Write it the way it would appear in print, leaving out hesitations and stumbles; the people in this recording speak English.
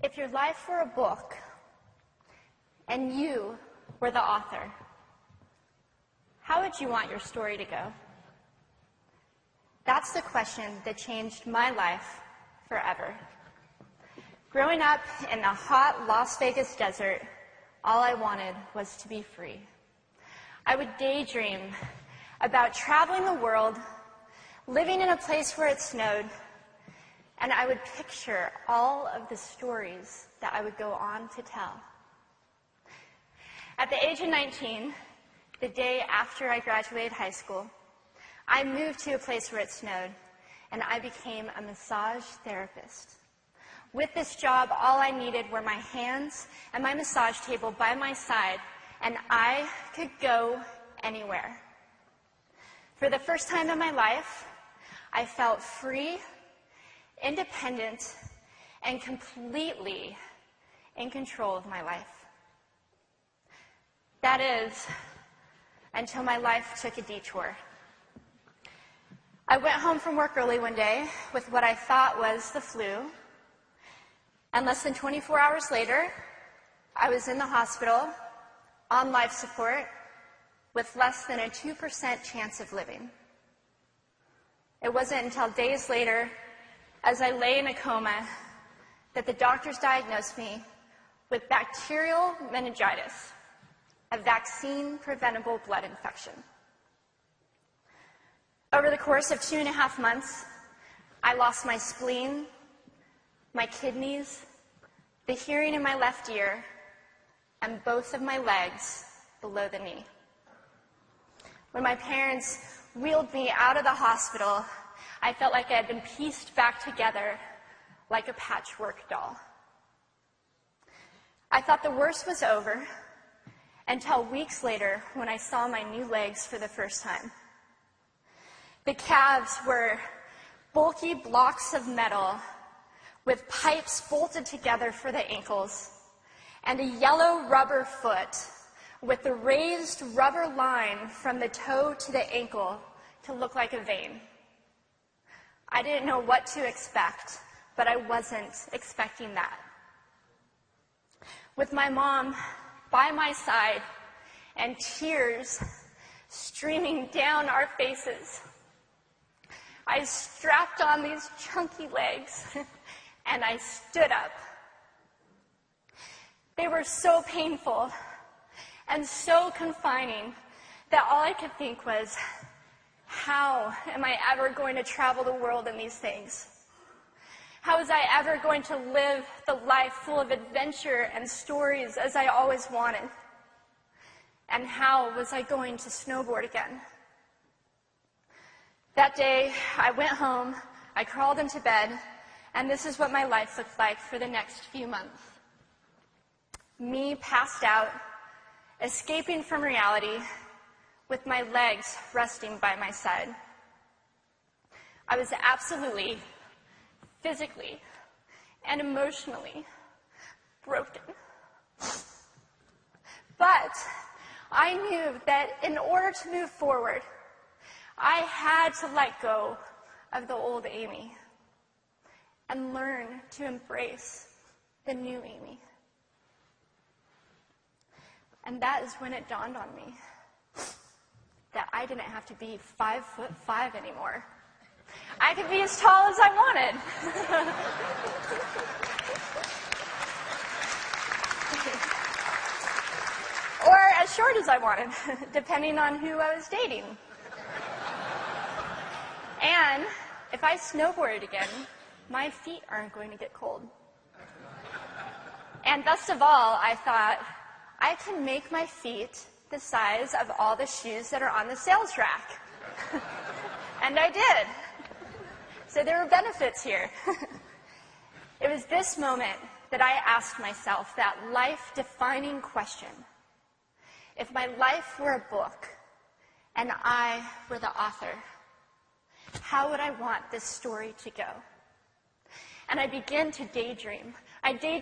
If your life were a book and you were the author, how would you want your story to go? That's the question that changed my life forever. Growing up in the hot Las Vegas desert, all I wanted was to be free. I would daydream about traveling the world, living in a place where it snowed, and I would picture all of the stories that I would go on to tell. At the age of 19, the day after I graduated high school, I moved to a place where it snowed, and I became a massage therapist. With this job, all I needed were my hands and my massage table by my side, and I could go anywhere. For the first time in my life, I felt free, independent, and completely in control of my life. That is, until my life took a detour. I went home from work early one day with what I thought was the flu, and less than 24 hours later, I was in the hospital on life support with less than a 2% chance of living. It wasn't until days later, as I lay in a coma, that the doctors diagnosed me with bacterial meningitis, a vaccine-preventable blood infection. Over the course of 2.5 months, I lost my spleen, my kidneys, the hearing in my left ear, and both of my legs below the knee. When my parents wheeled me out of the hospital, I felt like I had been pieced back together like a patchwork doll. I thought the worst was over until weeks later when I saw my new legs for the first time. The calves were bulky blocks of metal with pipes bolted together for the ankles, and a yellow rubber foot with the raised rubber line from the toe to the ankle to look like a vein. I didn't know what to expect, but I wasn't expecting that. With my mom by my side and tears streaming down our faces, I strapped on these chunky legs and I stood up. They were so painful and so confining that all I could think was, how am I ever going to travel the world in these things? How was I ever going to live the life full of adventure and stories as I always wanted? And how was I going to snowboard again? That day, I went home, I crawled into bed, and this is what my life looked like for the next few months. Me passed out, escaping from reality, with my legs resting by my side. I was absolutely, physically, and emotionally broken. But I knew that in order to move forward, I had to let go of the old Amy and learn to embrace the new Amy. And that is when it dawned on me that I didn't have to be 5'5" anymore. I could be as tall as I wanted. Or as short as I wanted, depending on who I was dating. And if I snowboarded again, my feet aren't going to get cold. And best of all, I thought, I can make my feet the size of all the shoes that are on the sales rack. And I did. So there were benefits here. It was this moment that I asked myself that life-defining question. If my life were a book and I were the author, how would I want this story to go? And I began to daydream. I daydreamed